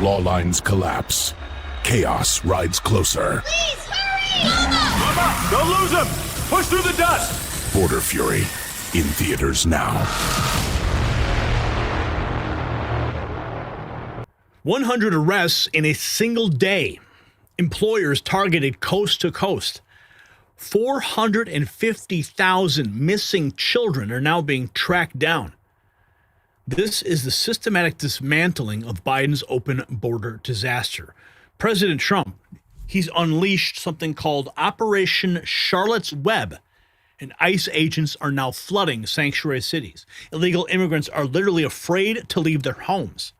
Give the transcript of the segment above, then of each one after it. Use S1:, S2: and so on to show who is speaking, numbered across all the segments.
S1: law lines collapse, chaos rides closer.
S2: Please, hurry!
S3: Mama, don't lose him! Push through the dust!
S1: Border Fury, in theaters now.
S4: 100 arrests in a single day. Employers targeted coast to coast. 450,000 missing children are now being tracked down. This is the systematic dismantling of Biden's open border disaster. President Trump, he's unleashed something called Operation Charlotte's Web, and ICE agents are now flooding sanctuary cities. Illegal immigrants are literally afraid to leave their homes.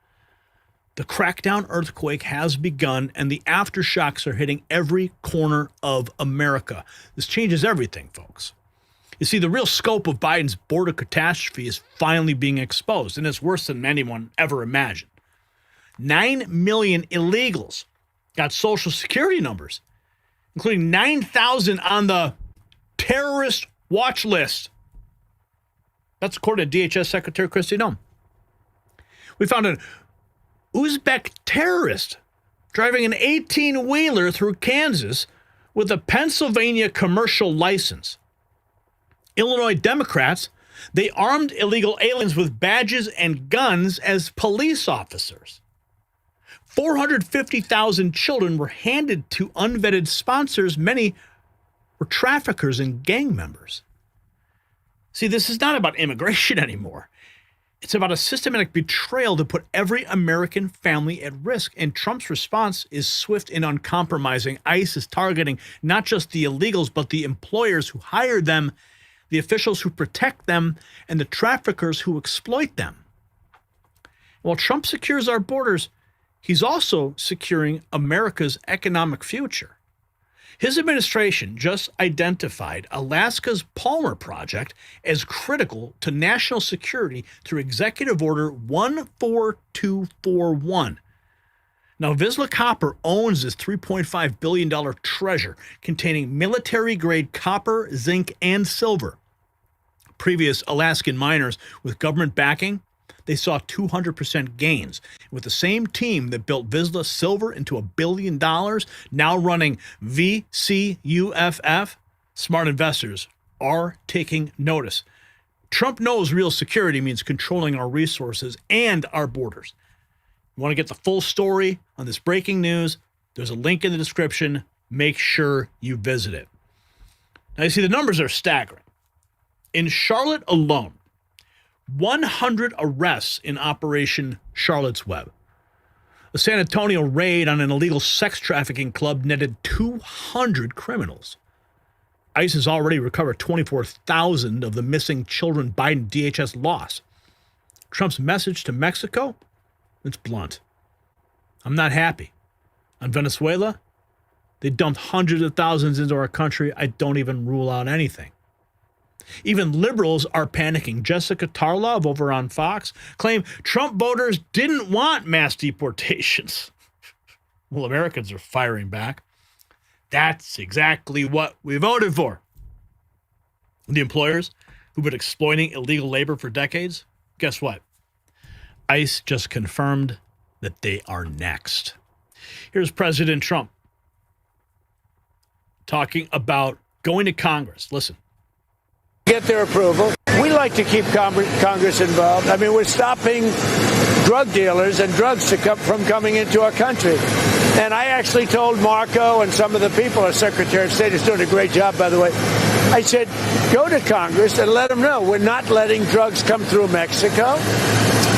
S4: The crackdown earthquake has begun, and the aftershocks are hitting every corner of America. This changes everything, folks. You see, the real scope of Biden's border catastrophe is finally being exposed, and it's worse than anyone ever imagined. 9 million illegals got Social Security numbers, including 9,000 on the terrorist watch list. That's according to DHS Secretary Kristi Noem. We found an Uzbek terrorist driving an 18-wheeler through Kansas with a Pennsylvania commercial license. Illinois Democrats, they armed illegal aliens with badges and guns as police officers. 450,000 children were handed to unvetted sponsors. Many were traffickers and gang members. See, this is not about immigration anymore. It's about a systematic betrayal to put every American family at risk. And Trump's response is swift and uncompromising. ICE is targeting not just the illegals, but the employers who hire them, the officials who protect them, and the traffickers who exploit them. While Trump secures our borders, he's also securing America's economic future. His administration just identified Alaska's Palmer Project as critical to national security through Executive Order 14241. Now, Vizsla Copper owns this $3.5 billion treasure containing military-grade copper, zinc, and silver. Previous Alaskan miners with government backing, they saw 200% gains. With the same team that built Vizsla silver into $1 billion, now running VCUFF, smart investors are taking notice. Trump knows real security means controlling our resources and our borders. You want to get the full story on this breaking news? There's a link in the description. Make sure you visit it. Now, you see, the numbers are staggering. In Charlotte alone, 100 arrests in Operation Charlotte's Web. A San Antonio raid on an illegal sex trafficking club netted 200 criminals. ICE has already recovered 24,000 of the missing children Biden DHS lost. Trump's message to Mexico? It's blunt. I'm not happy. On Venezuela, they dumped hundreds of thousands into our country. I don't even rule out anything. Even liberals are panicking. Jessica Tarlov over on Fox claimed Trump voters didn't want mass deportations. Well, Americans are firing back. That's exactly what we voted for. The employers who've been exploiting illegal labor for decades, guess what? ICE just confirmed that they are next. Here's President Trump talking about going to Congress. Listen.
S5: Get their approval. We like to keep Congress involved. I mean, we're stopping drug dealers and drugs from coming into our country. And I actually told Marco and some of the people, our Secretary of State is doing a great job, by the way. I said, go to Congress and let them know we're not letting drugs come through Mexico.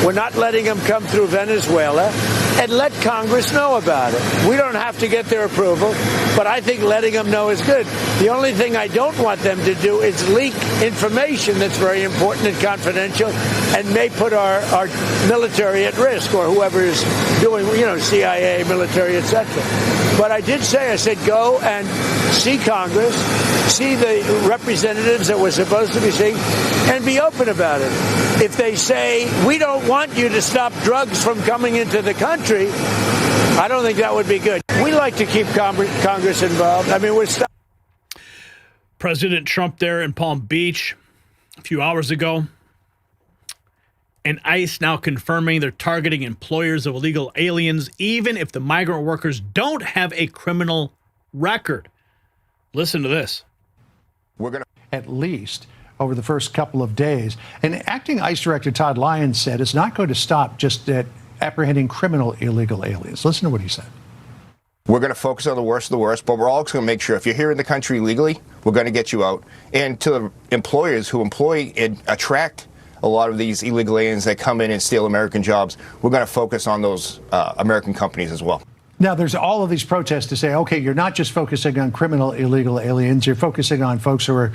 S5: We're not letting them come through Venezuela. And let Congress know about it. We don't have to get their approval, but I think letting them know is good. The only thing I don't want them to do is leak information that's very important and confidential and may put our military at risk, or whoever is doing, CIA, military, etc. But I did say, I said, go and see Congress, see the representatives that we're supposed to be seeing, and be open about it. If they say, we don't want you to stop drugs from coming into the country, I don't think that would be good. We like to keep Congress involved. I mean,
S4: President Trump there in Palm Beach a few hours ago. And ICE now confirming they're targeting employers of illegal aliens, even if the migrant workers don't have a criminal record. Listen to this.
S2: We're going to at least over the first couple of days. And acting ICE Director Todd Lyons said it's not going to stop just at apprehending criminal illegal aliens. Listen to what he said.
S6: We're going to focus on the worst of the worst, but we're also going to make sure if you're here in the country legally, we're going to get you out. And to the employers who employ and attract a lot of these illegal aliens that come in and steal American jobs, we're going to focus on those American companies as well.
S2: Now, there's all of these protests to say, okay, you're not just focusing on criminal illegal aliens, you're focusing on folks who are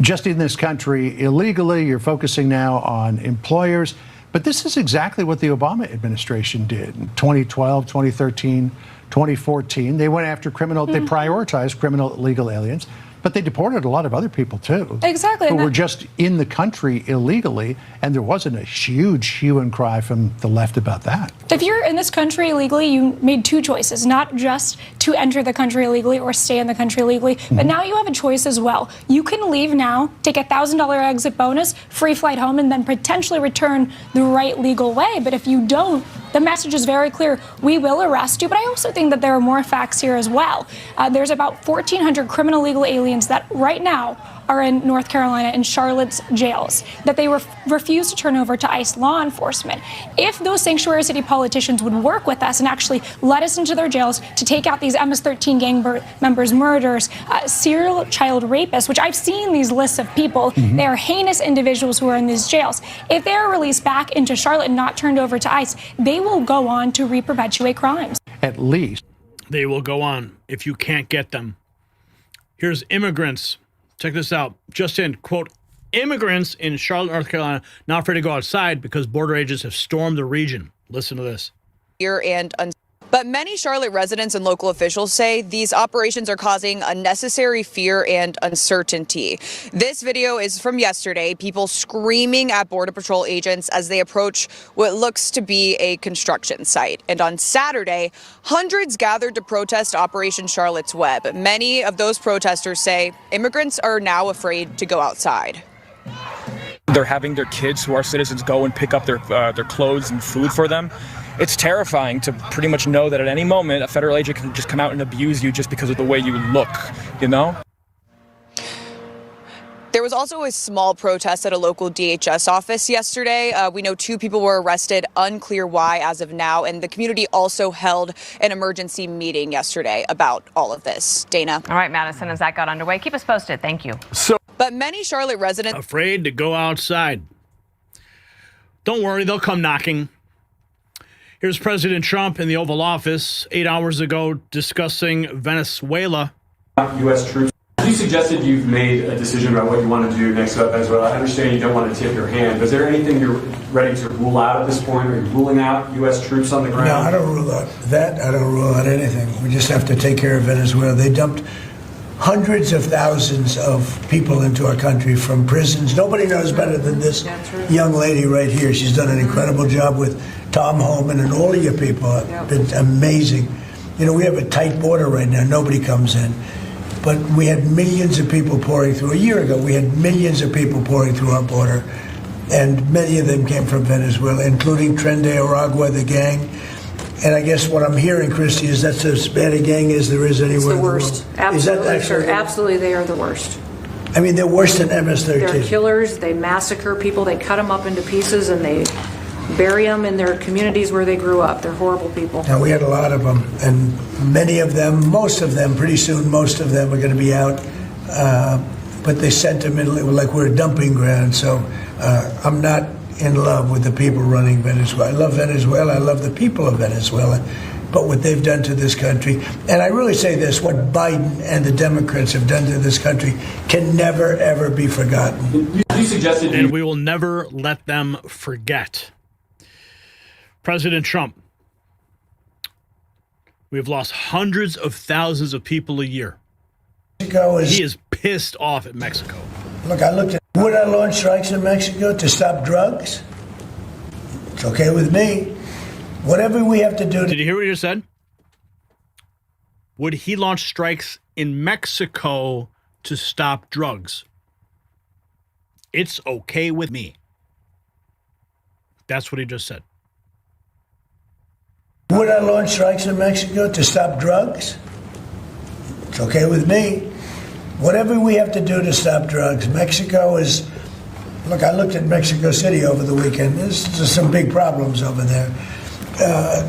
S2: just in this country illegally, you're focusing now on employers. But this is exactly what the Obama administration did in 2012, 2013, 2014. They went after they prioritized criminal illegal aliens. But they deported a lot of other people, too.
S7: Exactly.
S2: Who were just in the country illegally, and there wasn't a huge hue and cry from the left about that.
S7: If you're in this country illegally, you made two choices, not just to enter the country illegally or stay in the country illegally, but now you have a choice as well. You can leave now, take a $1,000 exit bonus, free flight home, and then potentially return the right legal way. But if you don't, the message is very clear. We will arrest you, but I also think that there are more facts here as well. There's about 1,400 criminal illegal aliens that right now are in North Carolina in Charlotte's jails that they refuse to turn over to ICE law enforcement. If those sanctuary city politicians would work with us and actually let us into their jails to take out these MS-13 gang members, murderers, serial child rapists, which I've seen these lists of people, they are heinous individuals who are in these jails. If they are released back into Charlotte and not turned over to ICE, they will go on to re-perpetuate crimes.
S2: At least.
S4: They will go on if you can't get them. Here's immigrants. Check this out. Just in, quote, immigrants in Charlotte, North Carolina, not afraid to go outside because border agents have stormed the region. Listen to this.
S8: But many Charlotte residents and local officials say these operations are causing unnecessary fear and uncertainty. This video is from yesterday, people screaming at Border Patrol agents as they approach what looks to be a construction site. And on Saturday, hundreds gathered to protest Operation Charlotte's Web. Many of those protesters say immigrants are now afraid to go outside.
S9: They're having their kids who are citizens go and pick up their clothes and food for them. It's terrifying to pretty much know that at any moment a federal agent can just come out and abuse you just because of the way you look, you know?
S8: There was also a small protest at a local DHS office yesterday. We know 2 people were arrested, unclear why as of now, and the community also held an emergency meeting yesterday about all of this. Dana.
S10: All right, Madison, as that got underway, keep us posted. Thank you.
S8: But many Charlotte residents
S4: afraid to go outside. Don't worry, they'll come knocking. Here's President Trump in the Oval Office 8 hours ago discussing Venezuela.
S3: U.S. troops. You suggested you've made a decision about what you want to do next about Venezuela. I understand you don't want to tip your hand, but is there anything you're ready to rule out at this point? Are you ruling out U.S. troops on the ground?
S11: No, I don't rule out that. I don't rule out anything. We just have to take care of Venezuela. They dumped hundreds of thousands of people into our country from prisons. Nobody knows better than this young lady right here. She's done an incredible job with Tom Homan and all of your people. It's been amazing. You know, we have a tight border right now. Nobody comes in. But we had millions of people pouring through. A year ago, we had millions of people pouring through our border. And many of them came from Venezuela, including Tren de Aragua, the gang. And I guess what I'm hearing, Christy, is that's as bad a gang as there is anywhere in the world.
S12: It's the worst. Absolutely, sir. Absolutely, they are the worst.
S11: I mean, they're worse than MS-13.
S12: They're killers. They massacre people. They cut them up into pieces, and they bury them in their communities where they grew up. They're horrible people.
S11: Now, we had a lot of them, and many of them, most of them, pretty soon, most of them are going to be out. But they sent them in like we're a dumping ground. So I'm not in love with the people running Venezuela. I love Venezuela. I love the people of Venezuela. But what they've done to this country, and I really say this, what Biden and the Democrats have done to this country can never, ever be forgotten.
S3: You suggested
S4: and we will never let them forget. President Trump, we've lost hundreds of thousands of people a year. He is pissed off at Mexico.
S11: Look, I looked at, would I launch strikes in Mexico to stop drugs? It's okay with me. Whatever we have to do.
S4: Did you hear what he just said? Would he launch strikes in Mexico to stop drugs? It's okay with me. That's what he just said.
S11: Would I launch strikes in Mexico to stop drugs? It's okay with me. Whatever we have to do to stop drugs. Mexico is, look, I looked at Mexico City over the weekend. There's some big problems over there.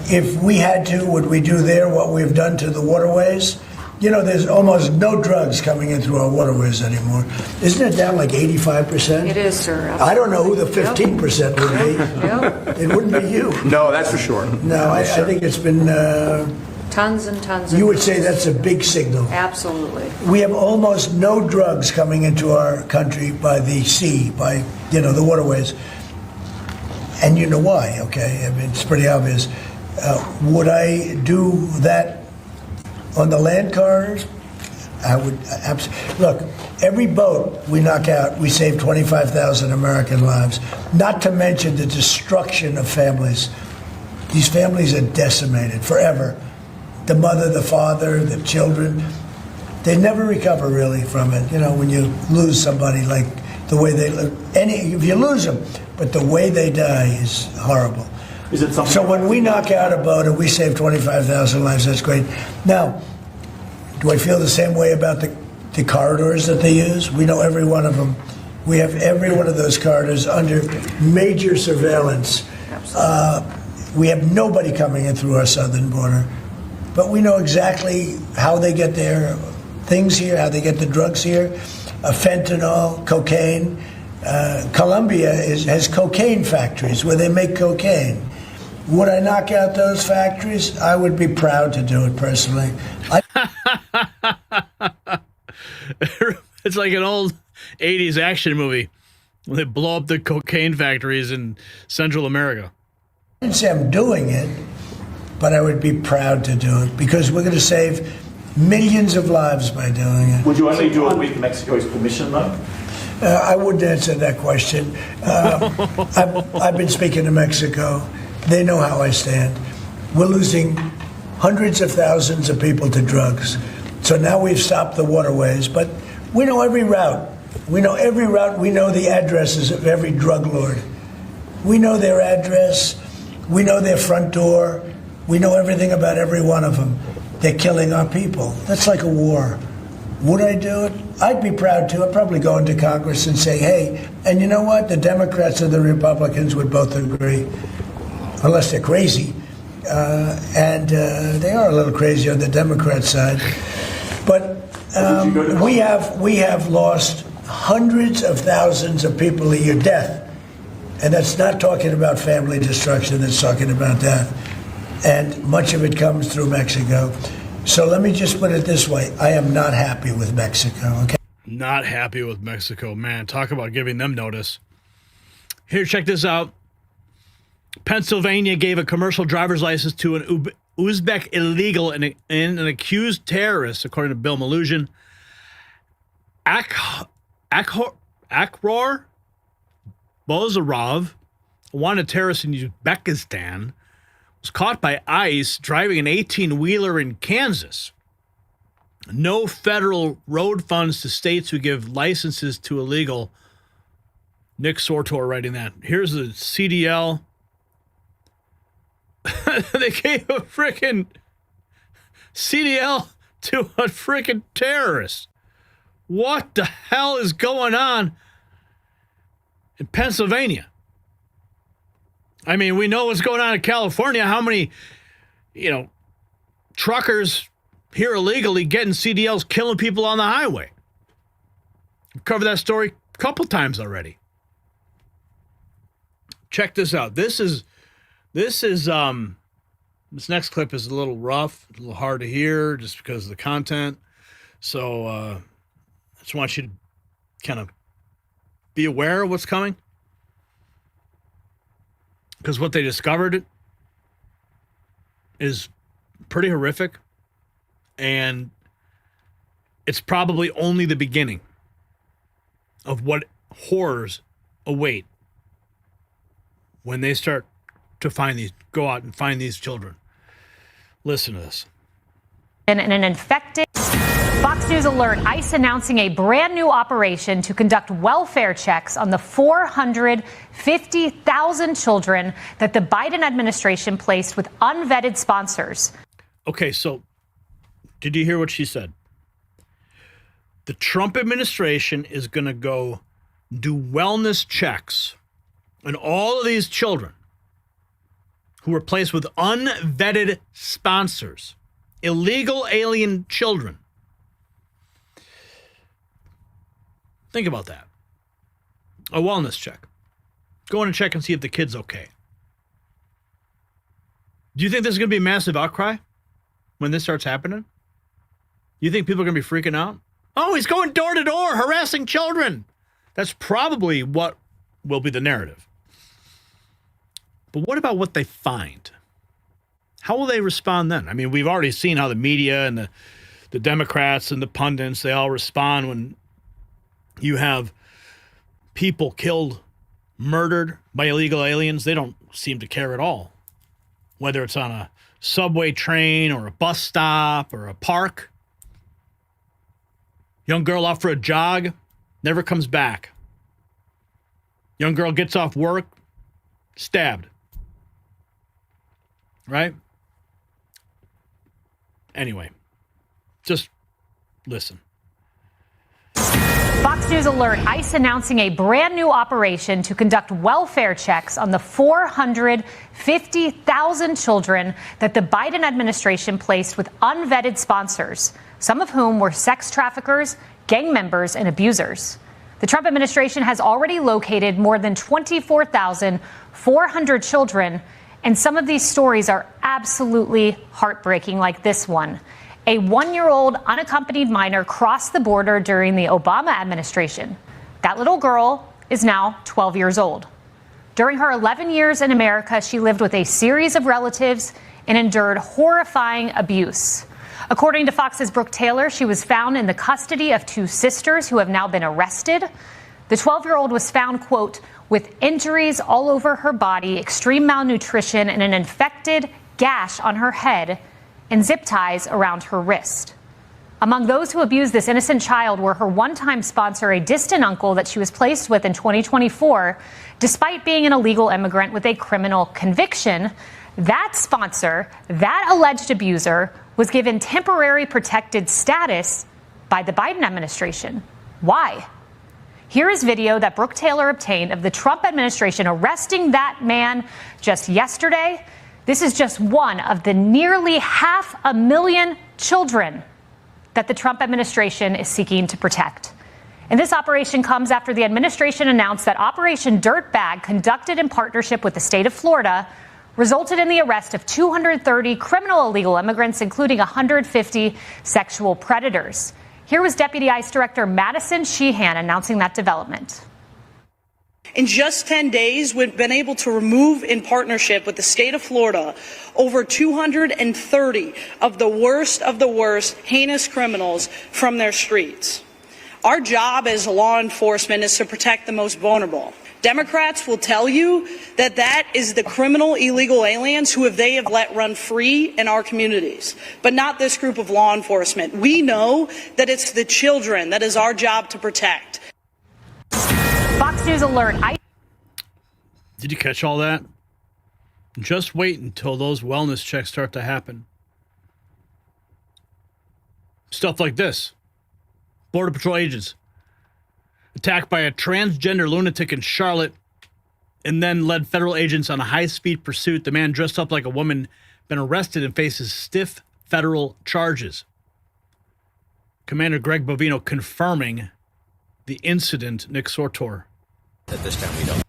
S11: If we had to, would we do there what we've done to the waterways? You know, there's almost no drugs coming in through our waterways anymore. Isn't it down like 85%?
S12: It is, sir. Absolutely.
S11: I don't know who the 15% would be.
S12: Yep.
S11: It wouldn't be you.
S13: No, that's for sure.
S11: No, I think it's been...
S12: Tons and tons.
S11: You would say that's a big signal.
S12: Absolutely.
S11: We have almost no drugs coming into our country by the sea, by, the waterways. And you know why, okay? I mean, it's pretty obvious. Would I do that on the land corridors? I would absolutely. Look, every boat we knock out, we save 25,000 American lives. Not to mention the destruction of families. These families are decimated forever. The mother, the father, the children, they never recover really from it. When you lose somebody, like the way they live, if you lose them, but the way they die is horrible.
S13: Is it something?
S11: So when we knock out a boat and we save 25,000 lives, that's great. Now, do I feel the same way about the corridors that they use? We know every one of them. We have every one of those corridors under major surveillance. We have nobody coming in through our southern border. But we know exactly how they get their things here, how they get the drugs here, fentanyl, cocaine. Colombia has cocaine factories where they make cocaine. Would I knock out those factories? I would be proud to do it personally.
S4: It's like an old 80s action movie when they blow up the cocaine factories in Central America.
S11: I didn't say I'm doing it, but I would be proud to do it because we're going to save millions of lives by doing it.
S13: Would you only do it with Mexico's permission, though?
S11: I wouldn't answer that question. I've been speaking to Mexico. They know how I stand. We're losing hundreds of thousands of people to drugs. So now we've stopped the waterways, but we know every route. We know every route. We know the addresses of every drug lord. We know their address. We know their front door. We know everything about every one of them. They're killing our people. That's like a war. Would I do it? I'd be proud to. I'd probably go into Congress and say, hey, and you know what? The Democrats and the Republicans would both agree, unless they're crazy. And they are a little crazy on the Democrat side. But we have lost hundreds of thousands of people a year, death. And that's not talking about family destruction, that's talking about death. And much of it comes through Mexico. So let me just put it this way. I am not happy with Mexico, okay?
S4: Not happy with Mexico. Man, talk about giving them notice. Here, check this out. Pennsylvania gave a commercial driver's license to an Uzbek illegal and an accused terrorist, according to Bill Maluzhin. Akror Bozarov, a wanted terrorist in Uzbekistan, was caught by ICE driving an 18-wheeler in Kansas. No federal road funds to states who give licenses to illegal. Nick Sortor writing that. Here's the CDL. They gave a freaking CDL to a freaking terrorist. What the hell is going on in Pennsylvania? I mean, we know what's going on in California. How many, truckers here illegally getting CDLs, killing people on the highway? We've covered that story a couple times already. Check this out. This next clip is a little rough, a little hard to hear just because of the content. So I just want you to kind of be aware of what's coming. Because what they discovered is pretty horrific. And it's probably only the beginning of what horrors await when they start to go out and find these children. Listen to this.
S10: And an infected Fox News alert, ICE announcing a brand new operation to conduct welfare checks on the 450,000 children that the Biden administration placed with unvetted sponsors.
S4: Okay, so did you hear what she said? The Trump administration is going to go do wellness checks on all of these children who were placed with unvetted sponsors, illegal alien children. Think about that. A wellness check. Go in and check and see if the kid's okay. Do you think there's going to be a massive outcry when this starts happening? You think people are going to be freaking out? Oh, he's going door to door, harassing children. That's probably what will be the narrative. But what about what they find? How will they respond then? I mean, we've already seen how the media and the Democrats and the pundits, they all respond when you have people killed, murdered by illegal aliens. They don't seem to care at all. Whether it's on a subway train or a bus stop or a park. Young girl off for a jog, never comes back. Young girl gets off work, stabbed. Right? Anyway, just listen.
S10: Fox News alert, ICE announcing a brand new operation to conduct welfare checks on the 450,000 children that the Biden administration placed with unvetted sponsors, some of whom were sex traffickers, gang members, and abusers. The Trump administration has already located more than 24,400 children, and some of these stories are absolutely heartbreaking, like this one. A 1-year-old unaccompanied minor crossed the border during the Obama administration. That little girl is now 12 years old. During her 11 years in America, she lived with a series of relatives and endured horrifying abuse. According to Fox's Brooke Taylor, she was found in the custody of 2 sisters who have now been arrested. The 12-year-old was found, quote, with injuries all over her body, extreme malnutrition, and an infected gash on her head and zip ties around her wrist. Among those who abused this innocent child were her one-time sponsor, a distant uncle that she was placed with in 2024, despite being an illegal immigrant with a criminal conviction. That sponsor, that alleged abuser, was given temporary protected status by the Biden administration. Why? Here is video that Brooke Taylor obtained of the Trump administration arresting that man just yesterday. This is just one of the nearly 500,000 children that the Trump administration is seeking to protect. And this operation comes after the administration announced that Operation Dirtbag, conducted in partnership with the state of Florida, resulted in the arrest of 230 criminal illegal immigrants, including 150 sexual predators. Here was Deputy ICE Director Madison Sheehan announcing that development.
S14: In just 10 days, we've been able to remove, in partnership with the state of Florida, over 230 of the worst heinous criminals from their streets. Our job as law enforcement is to protect the most vulnerable. Democrats will tell you that that is the criminal illegal aliens who they have let run free in our communities, but not this group of law enforcement. We know that it's the children that is our job to protect.
S10: Fox News alert.
S4: Did you catch all that? Just wait until those wellness checks start to happen. Stuff like this. Border Patrol agents attacked by a transgender lunatic in Charlotte and then led federal agents on a high-speed pursuit. The man dressed up like a woman been arrested and faces stiff federal charges. Commander Greg Bovino confirming the incident. Nick Sortor.
S15: At this time, we don't.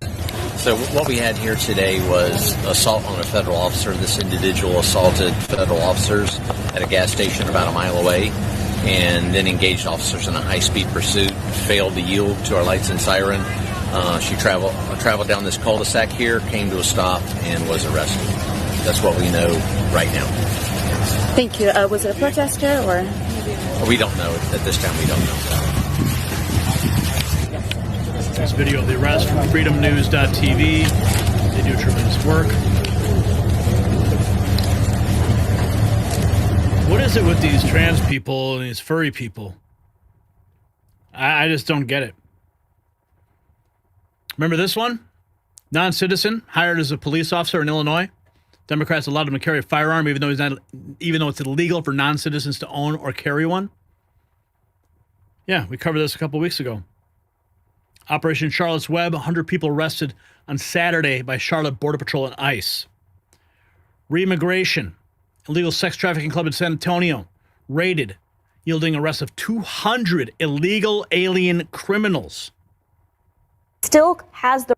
S15: So what we had here today was assault on a federal officer. This individual assaulted federal officers at a gas station about a mile away and then engaged officers in a high-speed pursuit, failed to yield to our lights and siren. She traveled down this cul-de-sac here, came to a stop, and was arrested. That's what we know right now.
S16: Thank you. Was it a protester or?
S15: We don't know. At this time, we don't know.
S4: This video of the arrest from freedomnews.tv. They do tremendous work. What is it with these trans people and these furry people? I just don't get it. Remember this one? Non-citizen hired as a police officer in Illinois. Democrats allowed him to carry a firearm even though it's illegal for non-citizens to own or carry one. Yeah, we covered this a couple weeks ago. Operation Charlotte's Web, 100 people arrested on Saturday by Charlotte Border Patrol and ICE. Reimmigration, illegal sex trafficking club in San Antonio, raided, yielding arrest of 200 illegal alien criminals.
S17: Still has the...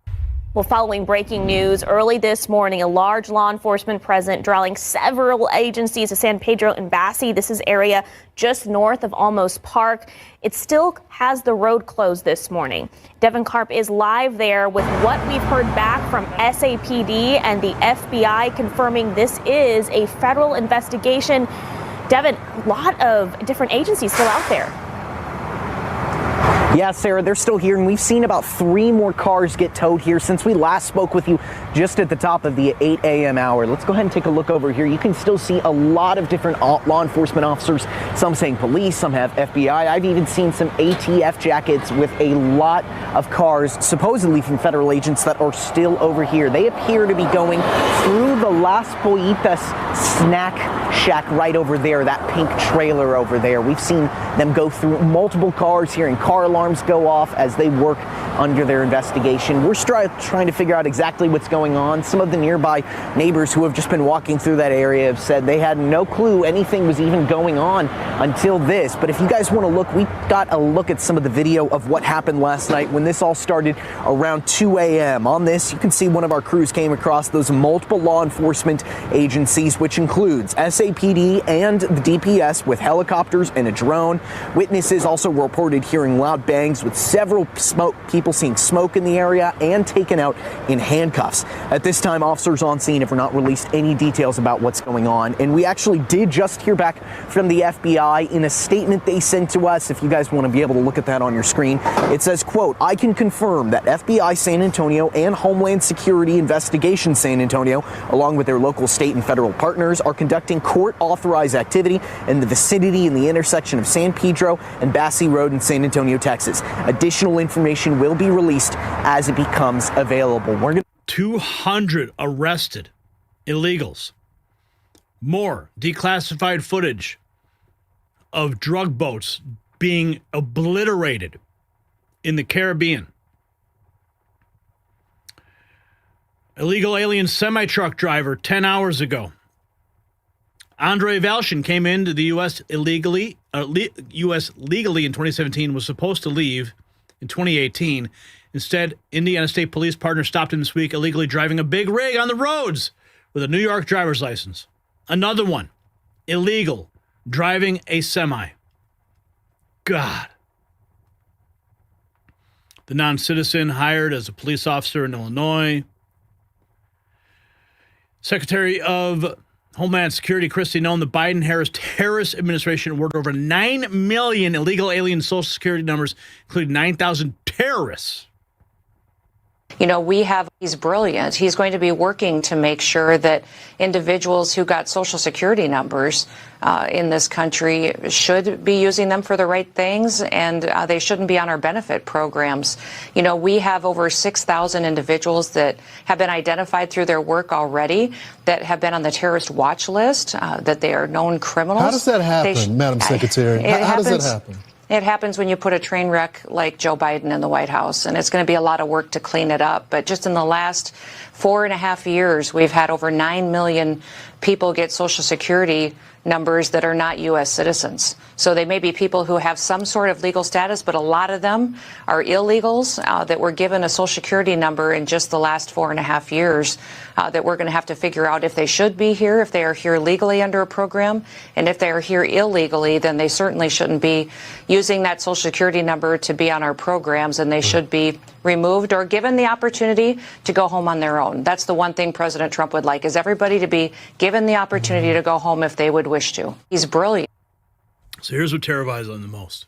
S17: Well, following breaking news early this morning, a large law enforcement presence drawing several agencies to San Pedro and Bassi. This is area just north of Olmos Park. It still has the road closed this morning. Devin Karp is live there with what we've heard back from SAPD and the FBI confirming this is a federal investigation. Devin, a lot of different agencies still out there.
S18: Yeah, Sarah, they're still here, and we've seen about 3 more cars get towed here since we last spoke with you just at the top of the 8 a.m. hour. Let's go ahead and take a look over here. You can still see a lot of different law enforcement officers, some saying police, some have FBI. I've even seen some ATF jackets with a lot of cars, supposedly from federal agents, that are still over here. They appear to be going through the Las Pollitas snack shack right over there, that pink trailer over there. We've seen them go through multiple cars, hearing car alarms go off as they work under their investigation. We're trying to figure out exactly what's going on. Some of the nearby neighbors who have just been walking through that area have said they had no clue anything was even going on until this. But if you guys want to look, we got a look at some of the video of what happened last night when this all started around 2 a.m. On this, you can see one of our crews came across those multiple law enforcement agencies, which includes SAPD and the DPS with helicopters and a drone. Witnesses also reported hearing loud bangs with several people seeing smoke in the area and taken out in handcuffs. At this time, officers on scene have not released any details about what's going on. And we actually did just hear back from the FBI in a statement they sent to us. If you guys want to be able to look at that on your screen, it says, quote, "I can confirm that FBI San Antonio and Homeland Security Investigation San Antonio, along with their local state and federal partners, are conducting court-authorized activity in the vicinity in the intersection of San Pedro and Bassi Road in San Antonio, Texas. Additional information will be released as it becomes available."
S4: 200 arrested illegals. More declassified footage of drug boats being obliterated in the Caribbean. Illegal alien semi-truck driver 10 hours ago. Andrei Valshin came into the U.S. legally in 2017, was supposed to leave in 2018. Instead, Indiana State Police partner stopped him this week illegally driving a big rig on the roads with a New York driver's license. Another one, illegal, driving a semi. God. The non-citizen hired as a police officer in Illinois. Secretary of Homeland Security Kristi Noem, the Biden-Harris terrorist administration awarded over 9 million illegal alien Social Security numbers, including 9,000 terrorists.
S19: You know, he's brilliant. He's going to be working to make sure that individuals who got Social Security numbers in this country should be using them for the right things, and they shouldn't be on our benefit programs. You know, we have over 6,000 individuals that have been identified through their work already that have been on the terrorist watch list, that they are known criminals.
S20: How does that happen, Madam Secretary? How does that happen?
S19: It happens when you put a train wreck like Joe Biden in the White House, and it's going to be a lot of work to clean it up. But just in the last 4.5 years, we've had over 9 million people get Social Security numbers that are not U.S. citizens. So they may be people who have some sort of legal status, but a lot of them are illegals that were given a Social Security number in just the last 4.5 years that we're going to have to figure out if they should be here, if they are here legally under a program, and if they are here illegally, then they certainly shouldn't be using that Social Security number to be on our programs, and they should be removed or given the opportunity to go home on their own. That's the one thing President Trump would like, is everybody to be given the opportunity to go home if they would wish to. He's brilliant.
S4: So here's what terrifies them the most.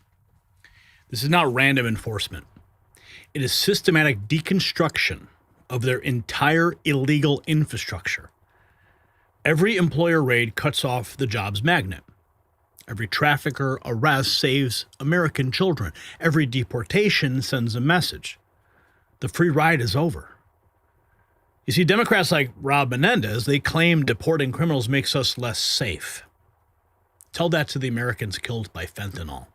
S4: This is not random enforcement. It is systematic deconstruction of their entire illegal infrastructure. Every employer raid cuts off the jobs magnet. Every trafficker arrest saves American children. Every deportation sends a message. The free ride is over. You see, Democrats like Rob Menendez, they claim deporting criminals makes us less safe. Tell that to the Americans killed by fentanyl.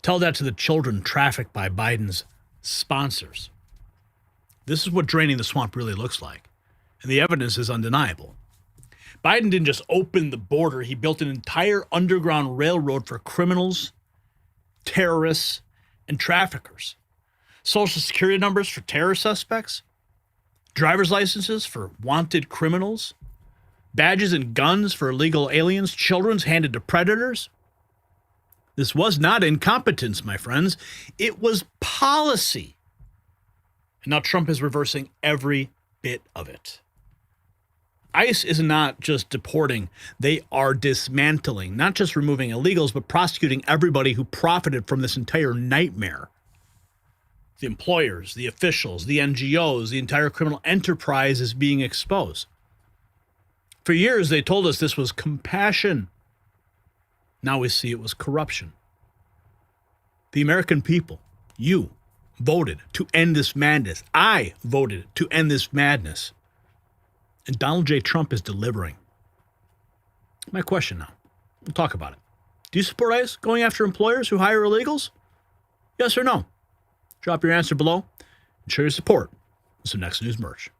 S4: Tell that to the children trafficked by Biden's sponsors. This is what draining the swamp really looks like, and the evidence is undeniable. Biden didn't just open the border, he built an entire underground railroad for criminals, terrorists, and traffickers. Social security numbers for terror suspects, driver's licenses for wanted criminals, badges and guns for illegal aliens, children handed to predators. This was not incompetence, my friends. It was policy. And now Trump is reversing every bit of it. ICE is not just deporting, they are dismantling, not just removing illegals, but prosecuting everybody who profited from this entire nightmare. The employers, the officials, the NGOs, the entire criminal enterprise is being exposed. For years, they told us this was compassion. Now we see it was corruption. The American people, you, voted to end this madness. I voted to end this madness. And Donald J. Trump is delivering. My question now, we'll talk about it. Do you support ICE going after employers who hire illegals? Yes or no? Drop your answer below and show your support with some Next News merch.